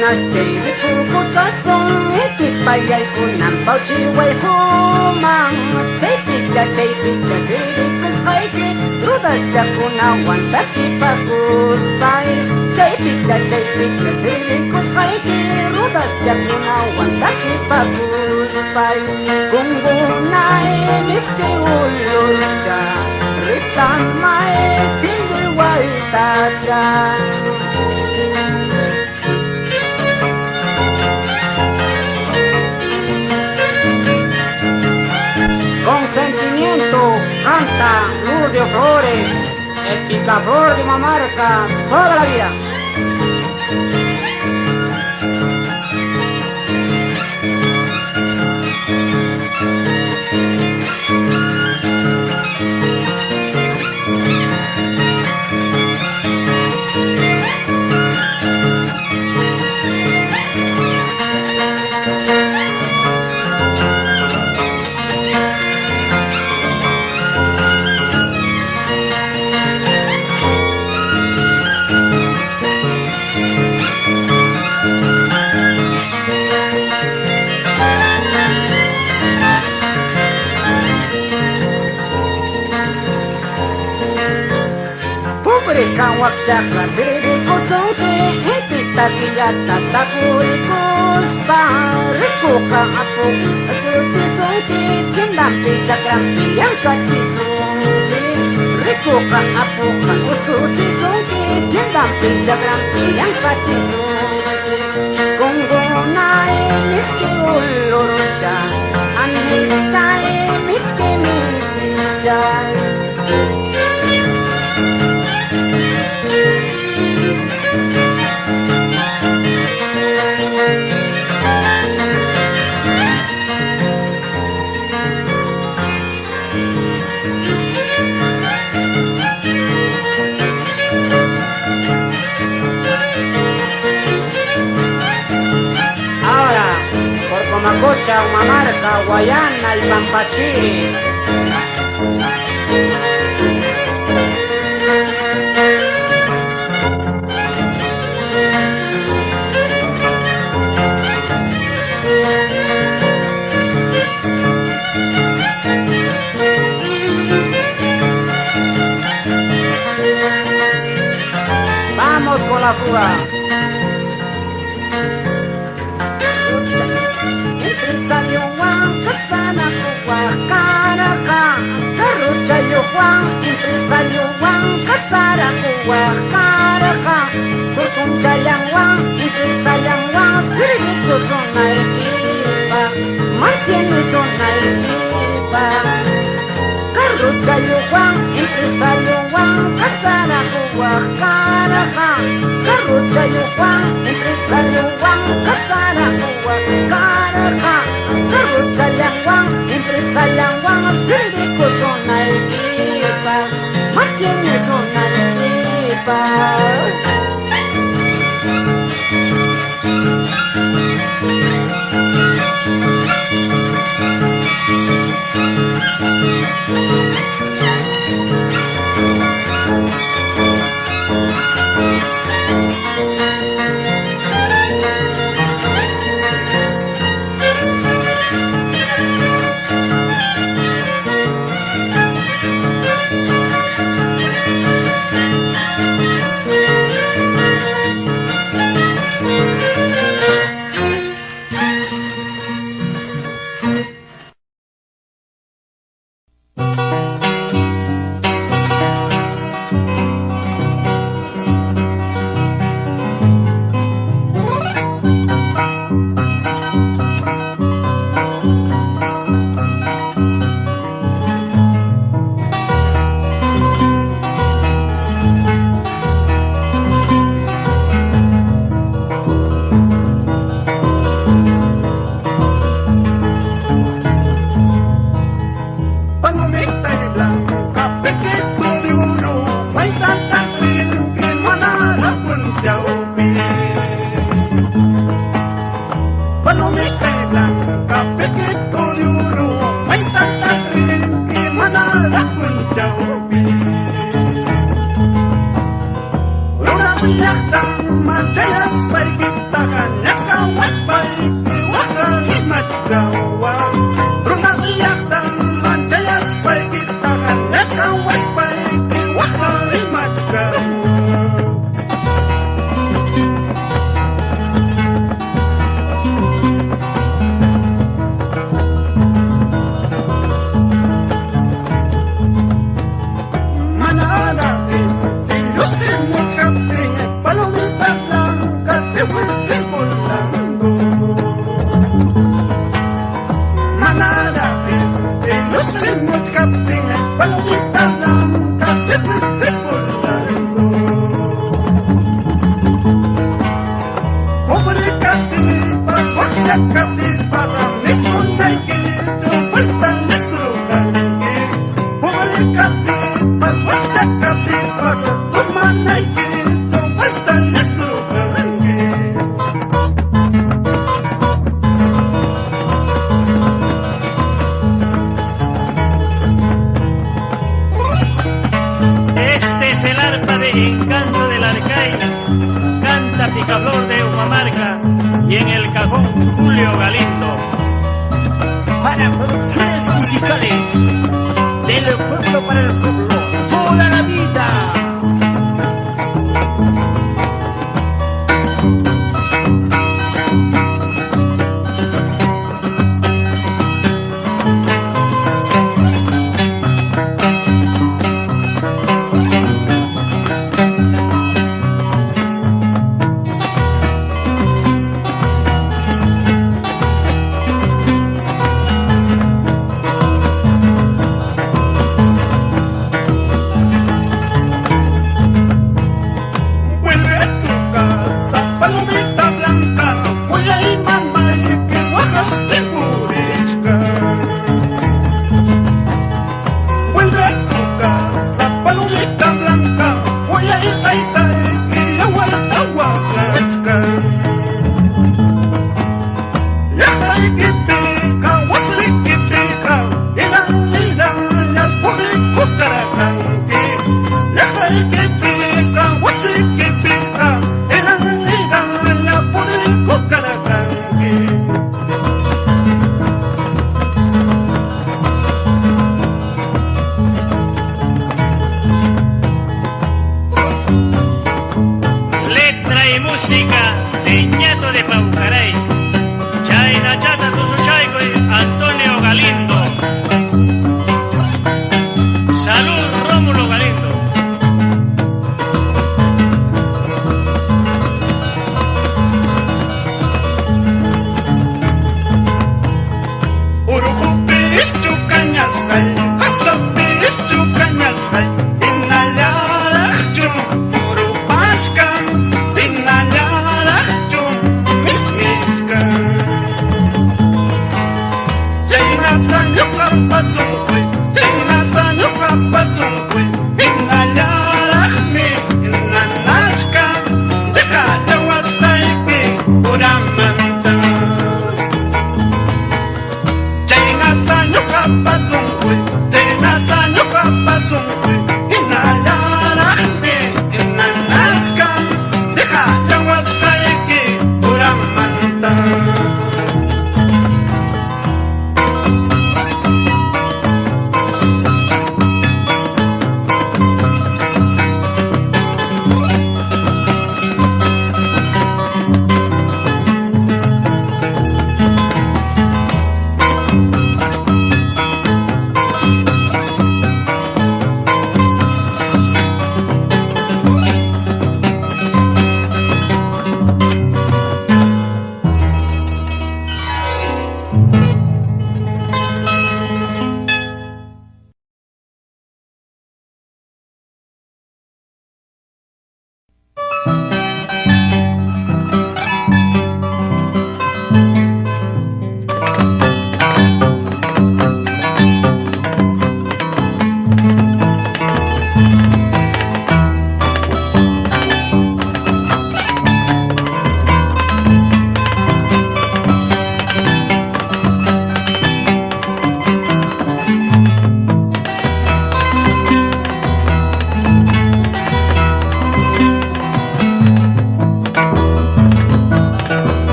Pilipinas chay rikukutasong itipayay ko ng bauchiway humang chay picha sirikus haiti rudas chakunawan takipaguspay chay picha sirikus haiti rudas chakunawan takipaguspay kung gunay miski ulul cha ritan may pindiway tacha. Con sentimiento canta Lourdes Flores, el picaflor de Mamarca, toda la vida. Kawak cakra siriku sungki kita tidak tatakui kuspa riku ka aku suci sungki kinampi cakrampi yang kaci sungki riku ka aku kan suci sungki kinampi cakrampi yang kaci sungki kunggunai miski ulur cah anis cai miski cai. Macocha, Mamarca, Guayana y Pampachiri. Vamos con la fuga. Impresario wang kasara kuwa karaka Turkung jayang wang impresayang wang siriko sonai kipa Makin sonai kipa Karu jayu wang impresario wang kasara kuwa karaka Karu jayu wang impresario wang kasara kuwa karaka Karu jayang wang impresayang wang siriko sonai kipa Makin sonai kipa. Yakdang Matayas Paigitakan Este es el arpa de encanto del Arcay, canta Picaflor de Humamarca y en el cajón Julio Galindo. Para producciones musicales del pueblo para el pueblo, toda la vida. Música de Ñato de Paucarey, Chayna Chata Tusuchayco y Antonio Galindo. Salud, Rómulo Galindo. Urujupis chucañascay, casapis chucañascay, inayarachum, urupashkan, inayarachum, mismishkan. Chaynasañuqapasunqui, inayaraqmi, inanachkan, deqallawasqayki uramanta. Chaynasañuqapasunqui, inayaraqmi, inanachkan, deqallawasqayki uramanta.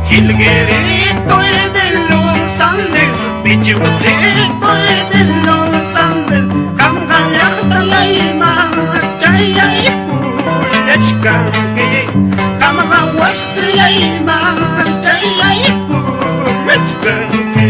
Jilguerito de los Andes, Pichigüecito de los Andes, Kamgallaqta layma, Chayaypurachkanki, Kamgawasi layma, Chayaypurachkanki.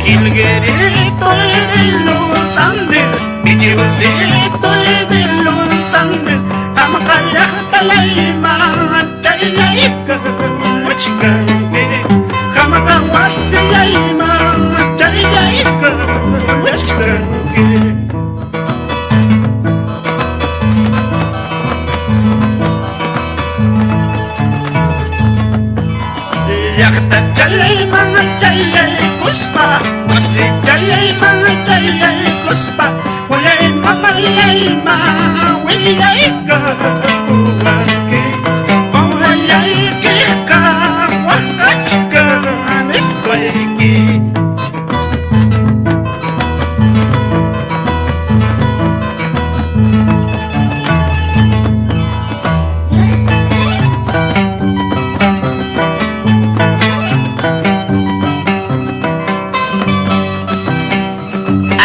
Jilguerito de los Andes, Pichigüecito de los Andes, Kamgallaqta layma, Chayaypurachkanki, Kamgawasi layma, Chayaypurachkanki. chalay mga chalay kuspa Wasi chalay mga chalay kuspa Walay mamalay ma Wilay ka Uwaki Mawalay ka Wakach ka Niswayki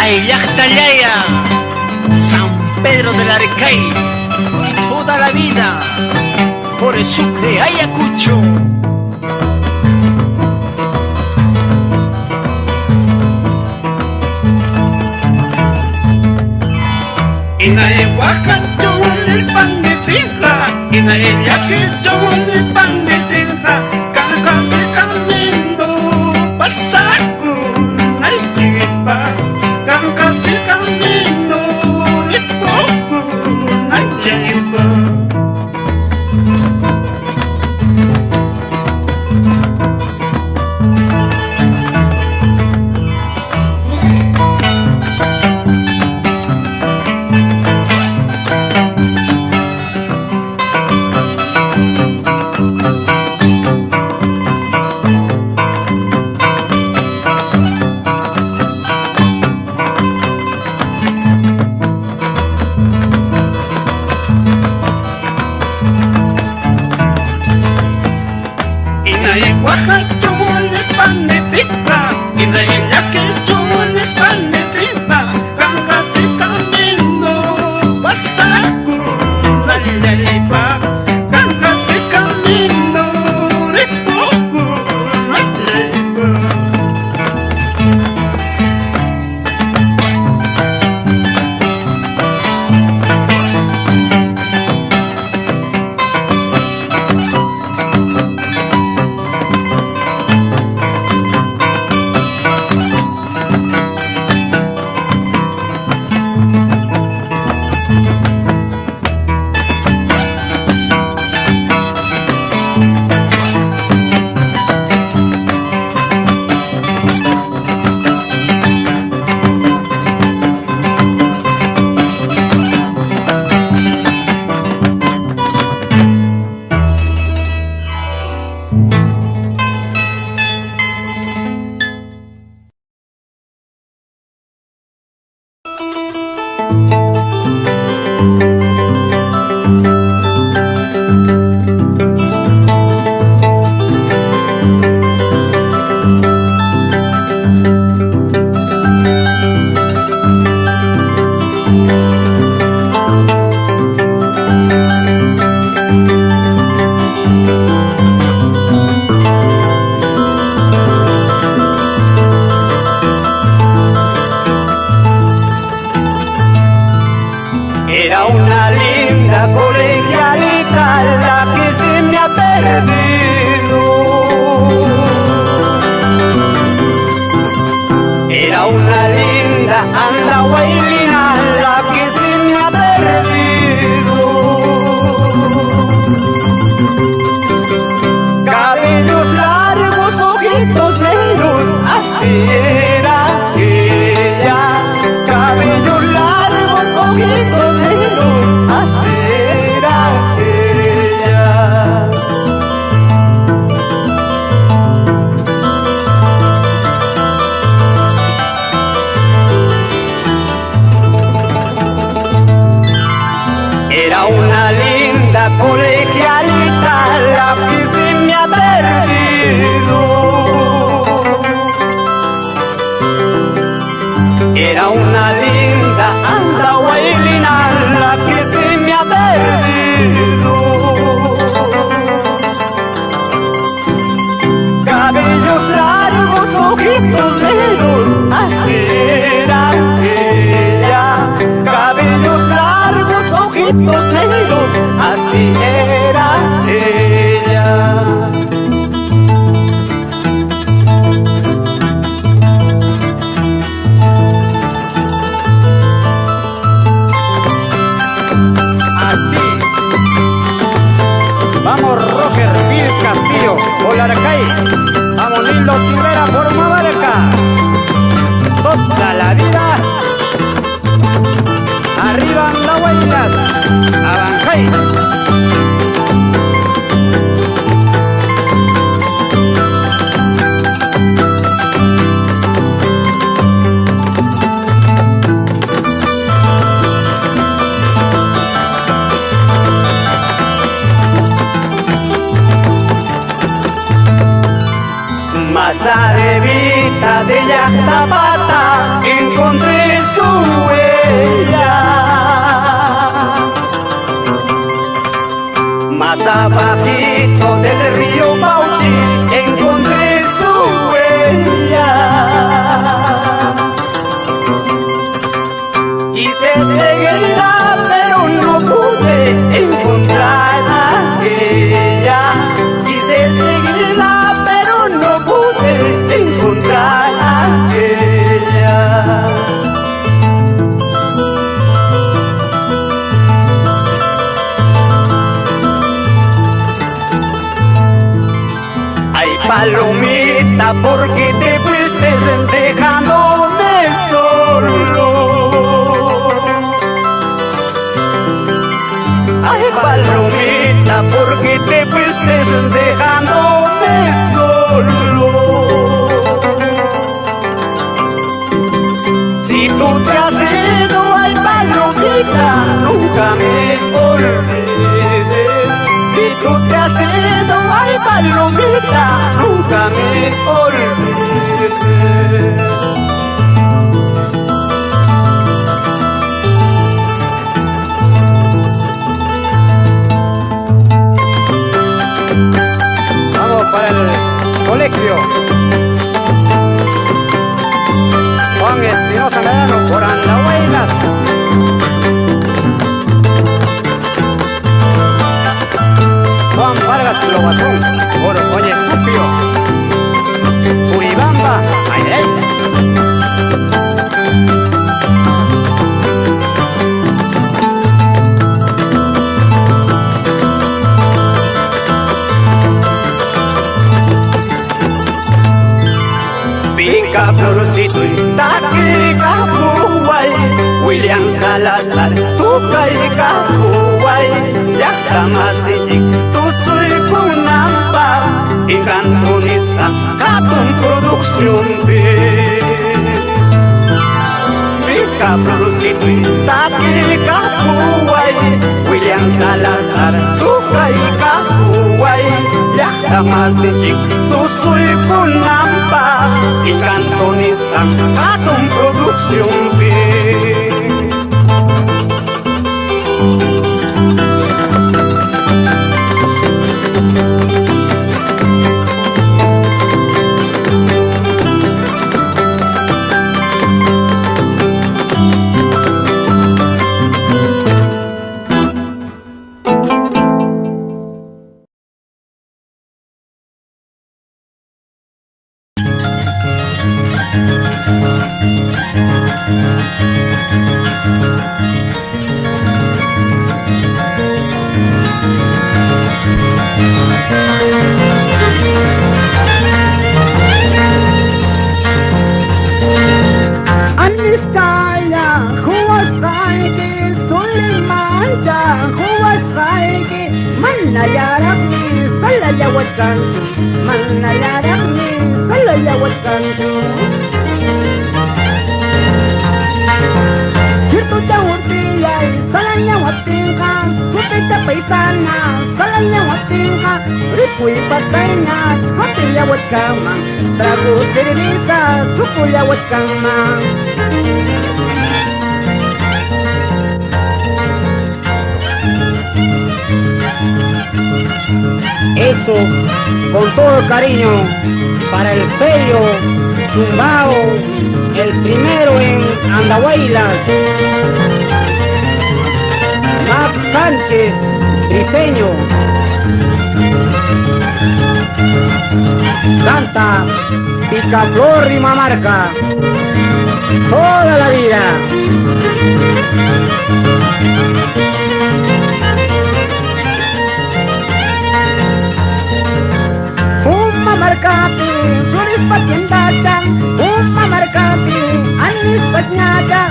Ayactalaya, San Pedro del Arcay, toda la vida, por el Sucre, Ayacucho. Inaehuacanchones panetija, inaeyaquichones panetija, cacas y camino, pasaco, naichipa, cacas y camino, de poco, naichipa. Inaehuacanchones panetija, inaeyaquichones panetija, cacas y camino, pasaco, naichipa, cacas y camino, de poco, naichipa. Era una linda colegialita la que se me ha perdido. Era una linda andahuaylina la que se me ha perdido. Cabellos largos, ojitos negros, así era ella. Cabellos largos, ojitos negros, así era ella. Era una linda colegialita la que se me ha perdido. Era una linda andahuaylina la que se me ha perdido. Cabellos largos, ojitos negros, así era ella. Cabellos largos, ojitos negros, así era ella. ¡Ay! Masarevita de Yactapata encontré su huella. Más abajito del río Pauchi encontré su huella. Quise seguirla pero no pude encontrar a ella. Quise seguirla pero no pude encontrar a ella. Ay, palomita, ¿por qué te fuiste dejándome solo? Ay, palomita, ¿por qué te fuiste dejándome solo? Si tú te has ido, ay, palomita, nunca me olvides. Si tú te has ido, ay, palomita, nunca me olvides. Vamos para el colegio. Juan Espinosa Medrano por Andahuaylas. Juan Vargas Lobatón por Oñecupio. Uribamba, ay, ay. Pica Florcito y Taquica Puguay, William Salazar, Tucaica Puguay, Yactamasitic, tu soy Kunampa, y Cantonista, Catun Producción B. Pica Florcito y Taquica Puguay, William Salazar, Tucaica Puguay, Yactamasitic, tu soy Kunampa, y Cantonista, Catun Producción B. Eso, con todo cariño, para el sello Chumbao, el primero en Andahuaylas, Max Sánchez, Briseño. Canta Picaflor Rimamarca, toda la vida. Mamarcapi, flores patiendacha, mamarcapi, anis pasñacha,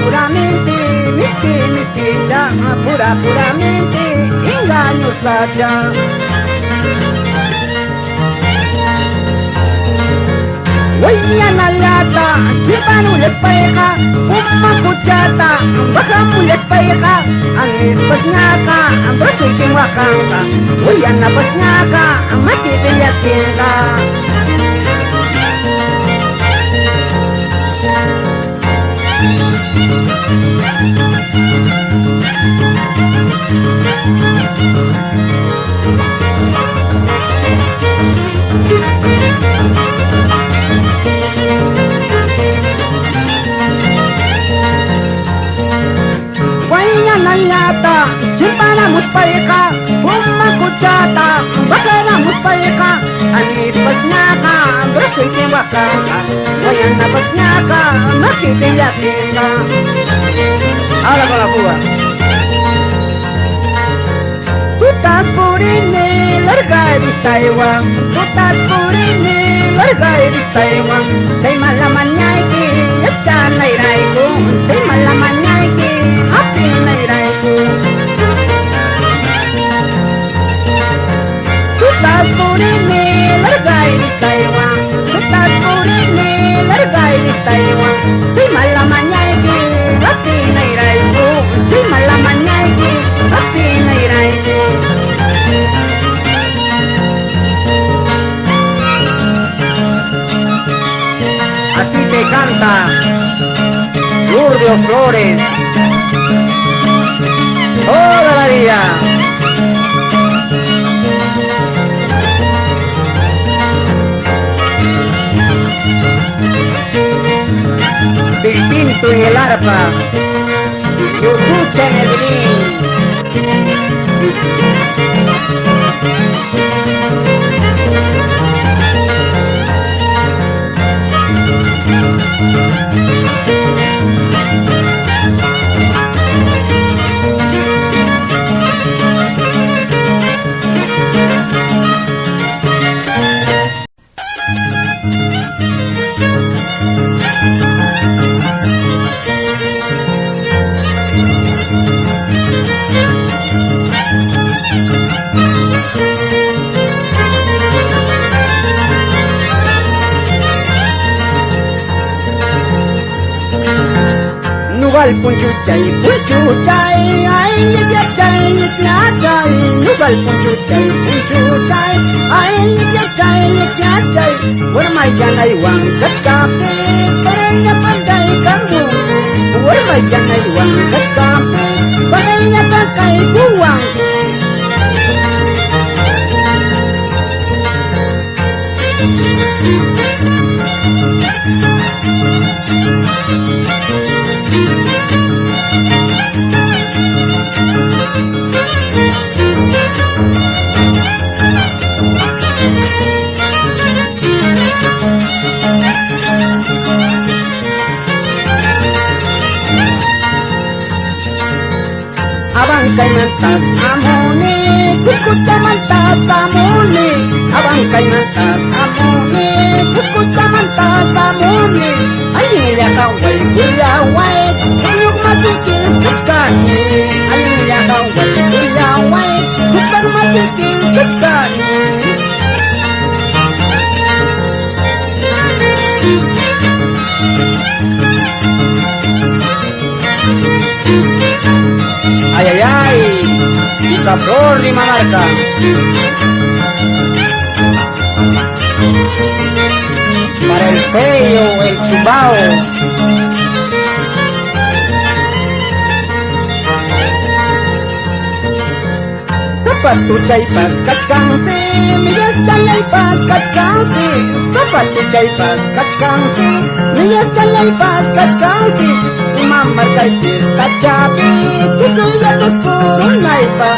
puramente, misquincha, puramente. años saja. Wayanalata, chipanules paika, kuchata, bakamules paika, angis pasnyaka, brasuking wakanga, wayana pasnyaka, matitiyakinga. Wayanalata, chipanules paika, kuchata, bakamules paika, angis pasnyaka, brasuking wakanga, wayana pasnyaka, matitiyakinga. Habla con la fuga. Tú estás por ini, larga de Taiwán. Tú estás por ini, larga de Taiwán. Chay mala mañaiki, yacha nairaiku. Chay mala mañaiki, happy nairaiku. Tú estás por ini, larga de Taiwán. Tú estás por ini, larga de Taiwán. Chay mala mañaiki, happy nairaiku. Chay mala mañaiki, happy nairaiku. Así te canta Lourdes Flores toda la vida. Del pinto en el arpa, yo escucho en el violín. Nugal punchuchay, ay nibyachay, nugal punchuchay, ay nibyachay, warmayanay wang kachkapi, parenya panday kambu, warmayanay wang kachkapi, parenya kakay buwang. Abangkay mantas amone, escucha mantas amone. Abangkay mantas amone, escucha mantas amone. Alguien le acaway, kuyaway, kuyuk matikis kachkani. Alguien le acaway, kuyaway, kuyuk matikis kachkani. Ay, ay, ay, picaflor de Mamarca. Para el sello, el chumbao. Zapatu chaypas kachkansi, millas chalaypas kachkansi. Zapatu chaypas kachkansi, millas chalaypas kachkansi. Mamarkaypis tachapi, tusuya tusurunaypa.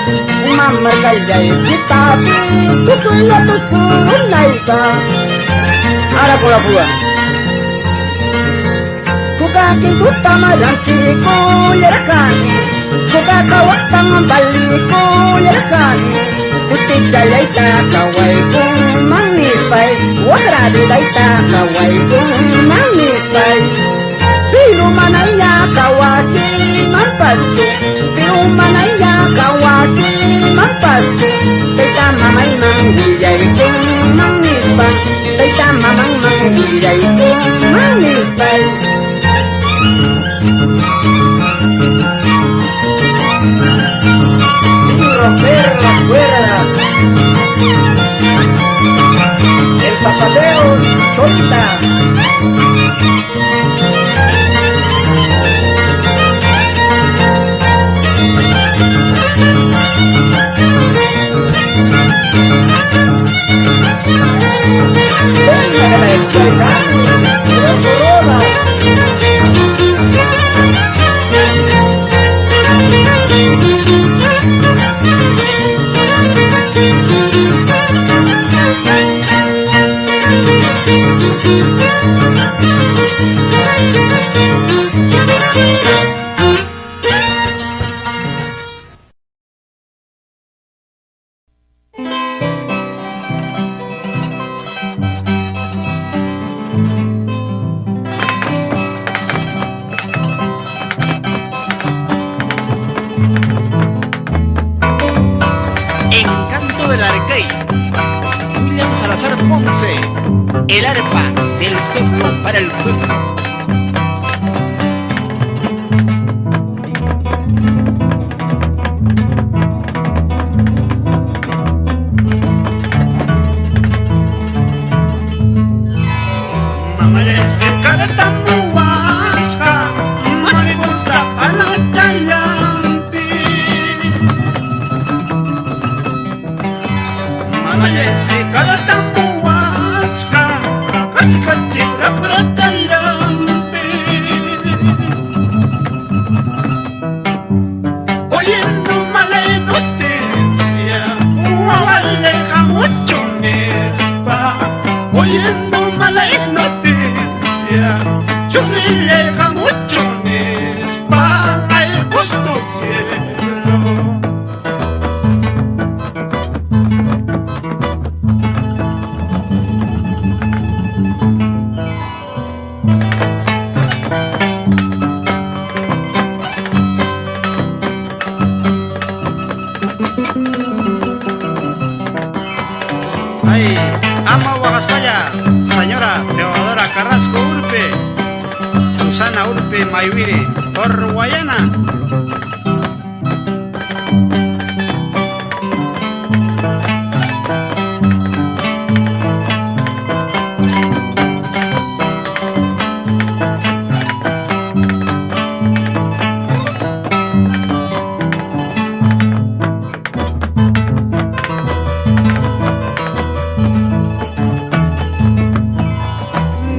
Mamarkaypis tapi, tusuya tusurunaypa. Ahora con la fuga. Kukakin tutamaranti ko yarakani, kukakawakang bali ko yarakani. Suti chalayta kaway kung mangispay, wagrabi dayta kaway kung mangispay. Pero manaya kawachi mampasto, pero manaya kawachi mampasto. Carrasco, Taita mamay manggilay kong mangispal, Taita mamang manggilay kong mangispal. Sin romper las cuerdas, el zapatero Cholita. Venga de la izquierda, de la corona. Encanto del Arcay, William Salazar Ponce, el arpa del pueblo para el pueblo. Oyendo mala noticia, yo le jamochones para el costo cielo. Ay, ama Guagasmaya, señora Teodora Carrasco Urpe, Susana Urpe Mayviri, por Guayana.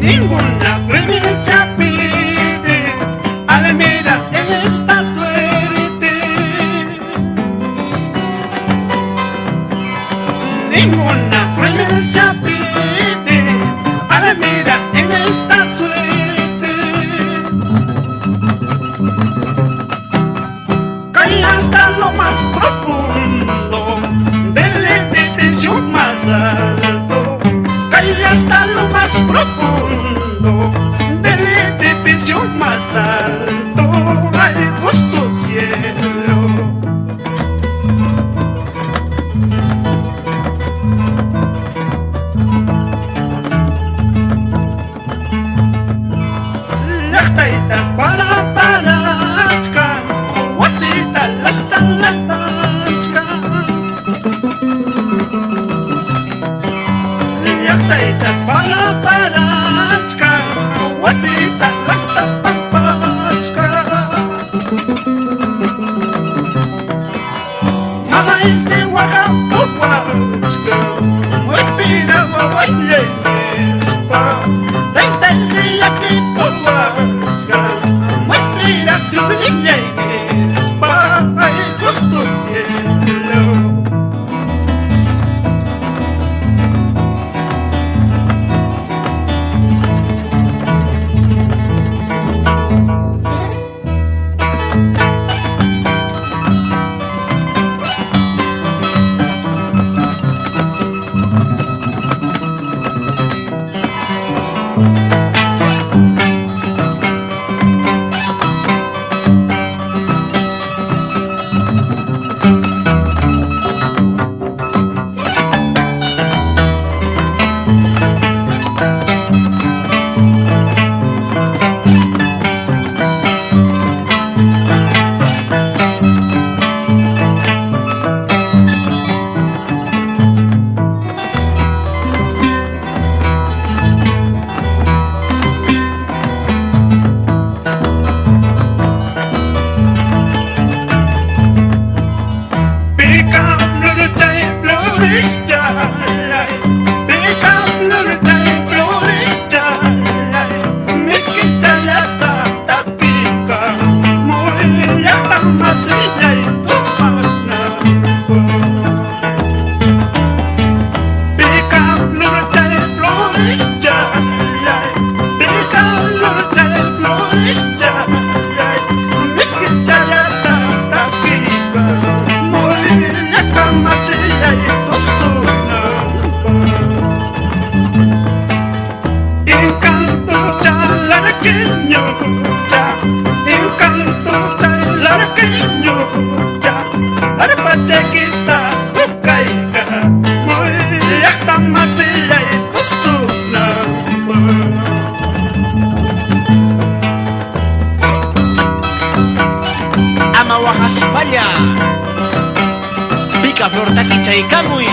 Ninguna clemencia pide Alameda esta suerte. Ninguna clemencia pide Alameda en esta suerte. Cae hasta lo más profundo del edificio más alto. Cae hasta lo más profundo del edificio más alto al justo cielo. Lachtaita para parachka, watita lastachka. Lachtaita para parachka, watita lastachka. Mama ite waka puwachka, wapira wawayespa. Taita isi aquí puwachka, wapira tuyayespa. Ay, justo cielo. picaflor taquicha y camuy.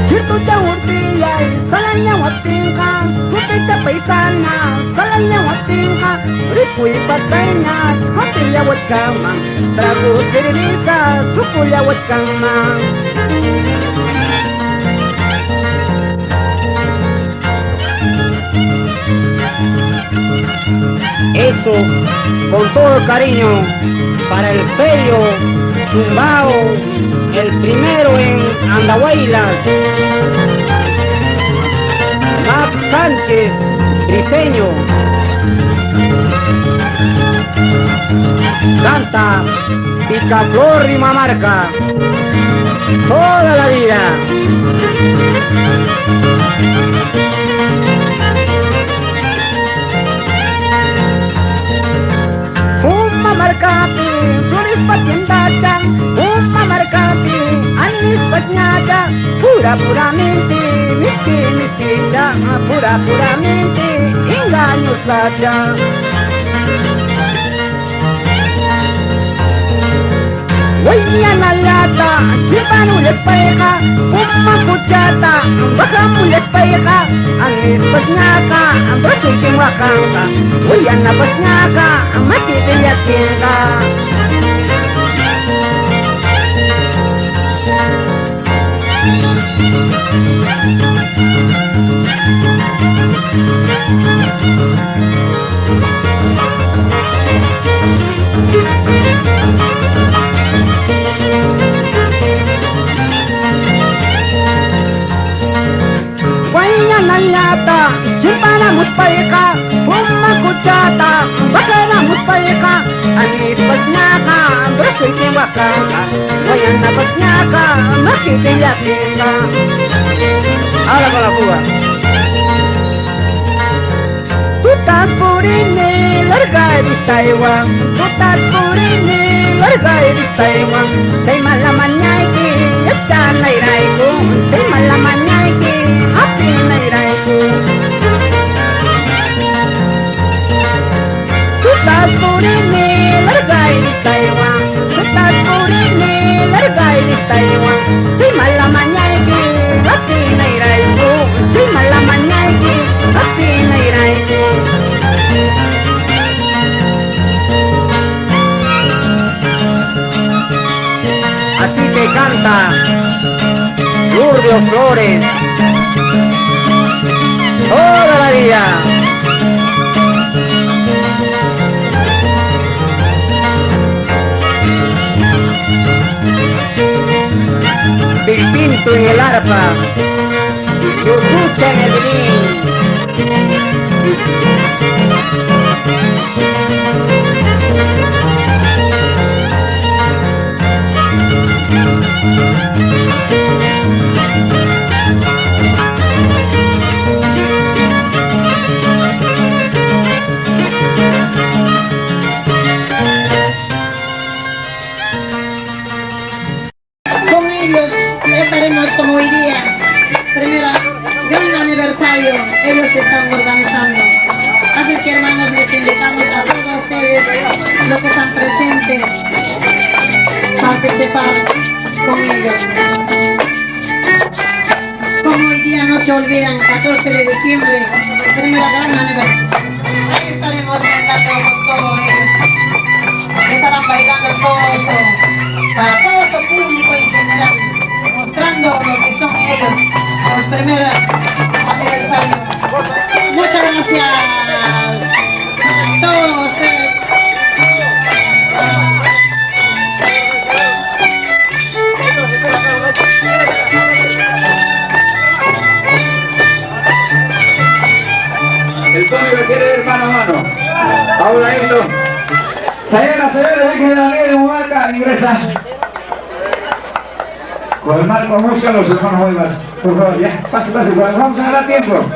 Sirtu jauh tiai, salahnya watingka, suteca paisana, salahnya watingka, ripui pasainya, skotilya wachkamang, trago cerveza, tukulya wachkamang. Eso, con todo el cariño, para el sello Chumbao, el primero en Andahuaylas, Max Sánchez, Briseño, canta Picaflor y Mamarca, toda la vida. Mamarcapi, flores patiendachan, mamarcapi, anis pasñacha, puramente, misquicha, puramente, engañosacha. Wayana lata, chipanu les paeja, cuchata, bajamu les paeja, anis pasñaca, brasulkin wakanga, wayana pasñaca, matite yatinga. Nalata, chipana muspaika, kuchata, bakana muspaika, anis pasñaka, brasulkin wakanga, wayana pasñaka, matite yatinga. Ahora con la fuga. Tú estás por en larga de Taiwán, tú estás por en larga de Taiwán, chay mala mañaiki, echana iraiku, chay mala mañaiki, apina iraiku. Tú estás por en larga de Taiwán, tú estás por en larga de Taiwán, chay mala mañaiki, apina iraiku, chay mala mañaiki, apina iraiku. Así que canta Lourdes Flores toda la vida. Pinto en el arpa, Yucucha en el violín. Con ellos estaremos como hoy día, primera gran aniversario, ellos se están organizando. Así que hermanos, les invitamos a todos ustedes, los que están presentes, participar con ellos. se olvidan, 14 de diciembre, primera gran aniversario. Ahí estaremos cantando con todos ellos. Estarán bailando todos, para todo su público en general, mostrando lo que son ellos, los primeros aniversarios. Muchas gracias a todos ustedes. El público quiere ver mano a mano. Ahora esto. Señoras, señores, dejen de la nieve de Humamarca, ingresa. Con el marco música, los hermanos Huevas. Por favor, ya, pase, vamos a ganar tiempo.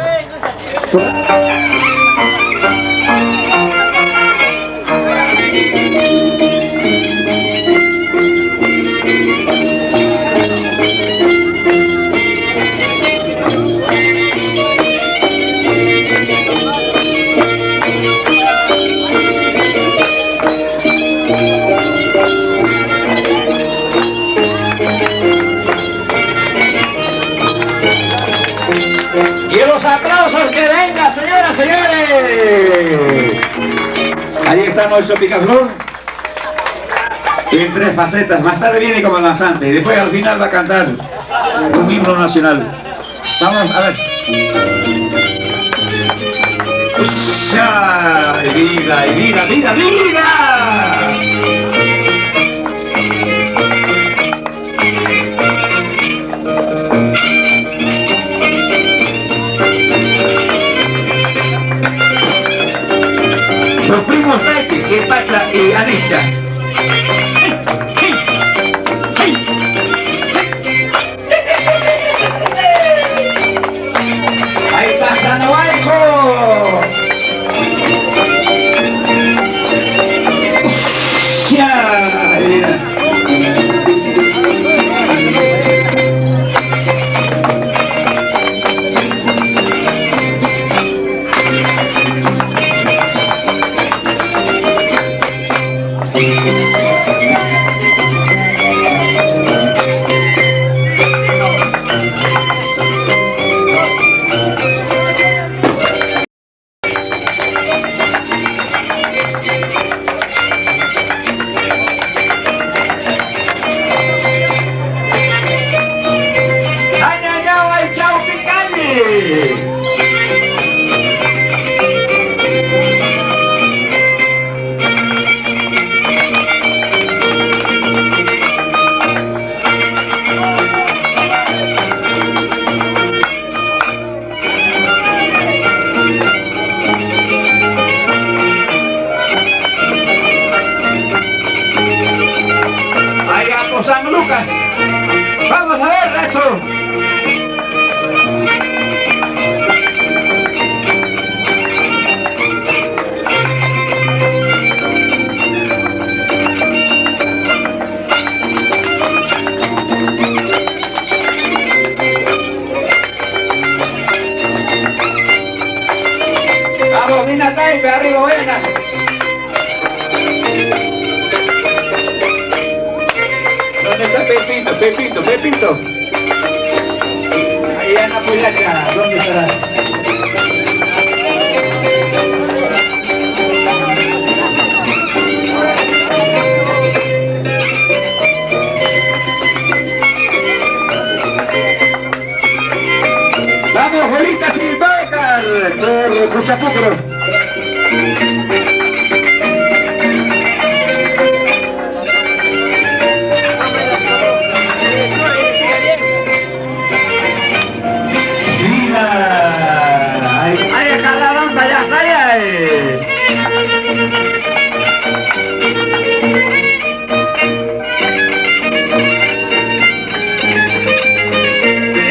Y los aplausos que vengan, señoras, señores. Ahí está nuestro picaflor. En 3 facetas. Más tarde viene como danzante y después al final va a cantar un himno nacional. Vamos a ver. ¡Ucha! ¡Vida, vida, vida, vida! Los primos Taiki, que es Pacha y Alicia. Ahí está Sanoaico. San Lucas. Vamos a ver eso. Vamos, Mina Taipe, arriba, buena. ¿Dónde está Pepito? Pepito, Pepito. Ahí anda Puyaca, ¿dónde estará? Vamos, Juelita Silvacar, por Cuchapucro.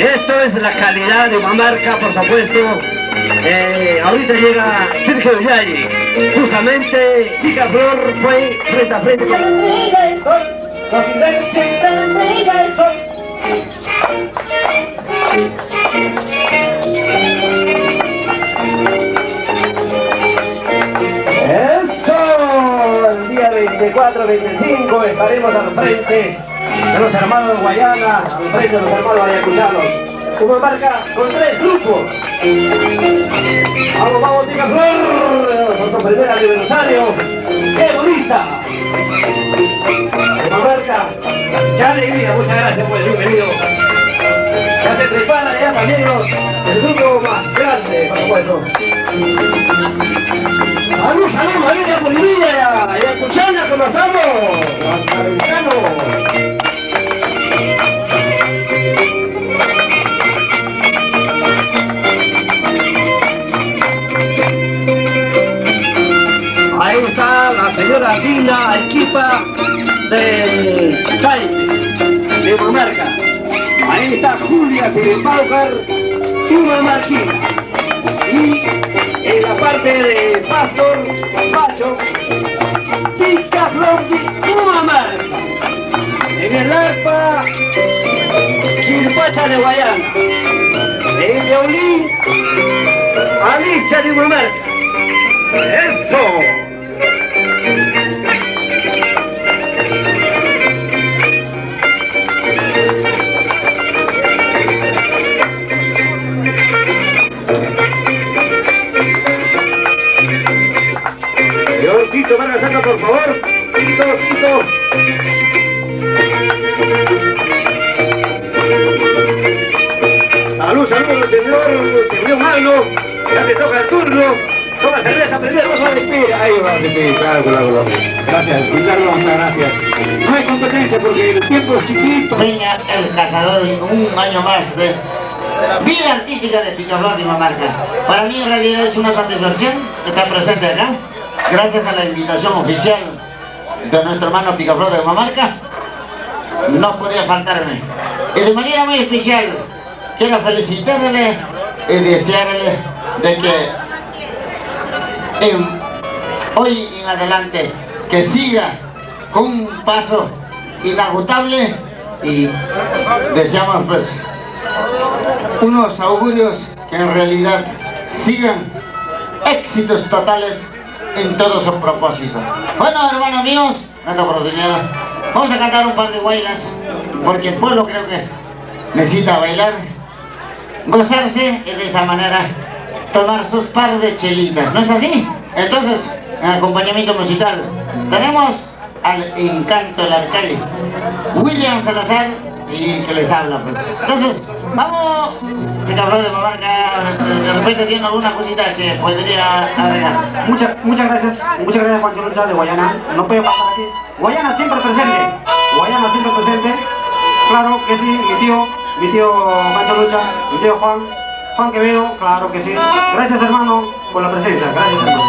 Esto es la calidad de Humamarca, por supuesto. Ahorita llega Sergio Yari. Justamente, Picaflor fue frente a frente con... ¡Eso! El día 24-25 estaremos al frente de los hermanos de Guayana, al frente de los hermanos ayacuchanos. Humamarca con 3 grupos. Vamos, vamos, Picaflor, nuestro primer aniversario. ¡Qué bonita! Humamarca, qué alegría, muchas gracias por el bienvenido. Ya se prepara ya también el grupo más grande, por supuesto. ¡Salud, salud, María Bolivia! ¡Y a Cuchana, ¿cómo estamos? ¡Hasta el verano! Ahí está la señora Dina Equipa del Taipe, de Humamarca. Ahí está Julia Silipaucar, Humamarquina. Y en la parte de Pastor, Pacho, Picaflor de Humamarca. En el arpa, Quilpacha de Guayana. En el violín, Alicia de Humamarca. ¡Eso! Señor Quito, Vargas Saca, por favor. Quito, Quito. Salud, salud, señor Magno. Ya te toca el turno. Toma cerveza primero, vamos a despedir. Ahí va a despedir, claro. Gracias, Ricardo, muchas gracias. No hay competencia porque el tiempo es chiquito. Peña el Cazador, un año más de vida artística de Picaflor de Humamarca. Para mí en realidad es una satisfacción estar presente acá. Gracias a la invitación oficial de nuestro hermano Picaflor de Humamarca, no podía faltarme. Y de manera muy especial quiero felicitarle y desearle de que hoy en adelante que siga con un paso inagotable y deseamos pues unos augurios que en realidad sigan éxitos totales en todos sus propósitos. Bueno, hermanos míos, en esta oportunidad vamos a cantar un par de guailas porque el pueblo creo que necesita bailar, gozarse y de esa manera tomar sus par de chelitas, ¿no es así? Entonces, en acompañamiento musical tenemos al Encanto del Arcade, William Salazar, y que les habla pues. Entonces, vamos, Picaflor de Humamarca, de repente tiene alguna cosita que podría agregar. Muchas gracias Juancho Lucha de Guayana. No puede pasar aquí. Guayana siempre presente. Claro que sí, mi tío Juancho Lucha, mi tío Juan Quevedo, claro que sí. Gracias hermano por la presencia, gracias hermano.